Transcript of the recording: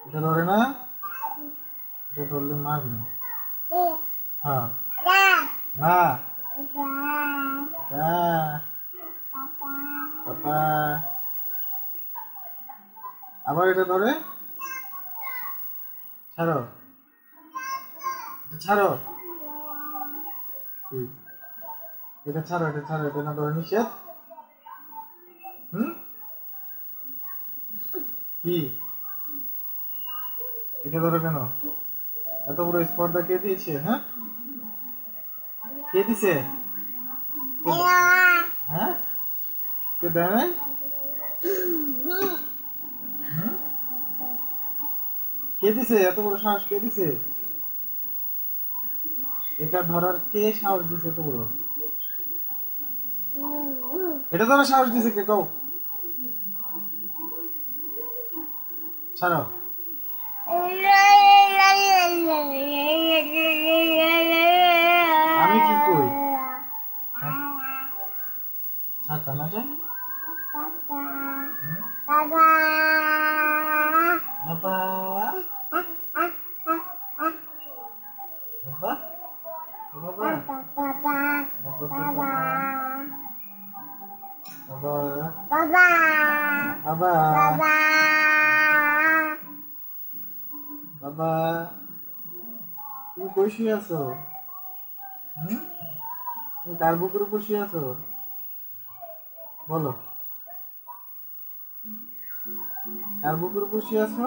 এটা ধরে না, এটা ধরলে মারবে। হ্যাঁ না, পাপা আবার এটা ধরে, ছাড়ো ছাড়ো, এটা ছাড়ো, এটা ছাড়ো, এটা না ধরে নিষেধ। হুম কি এটা ধরো কেন? এত বড় স্পর্ধা কে দিয়েছে? হ্যাঁ কে দিছে? হ্যাঁ কে দেয় নাই? হুম? কে দিছে এত বড় সাহস? কে দিছে এটা ধরার? কে সাহস দিছে এত বড়? এটা ধরার সাহস দিছে কে? কও, ছাড়ো। আমি কি কই? ছাড়তা না যে? বাবা বাবা বাবা বাবা বাবা, তুমি কই শুয়ে আছো? তুমি কার বুকের উপর শুয়ে আছো বলো? কার বুকের উপর শুয়ে আছো?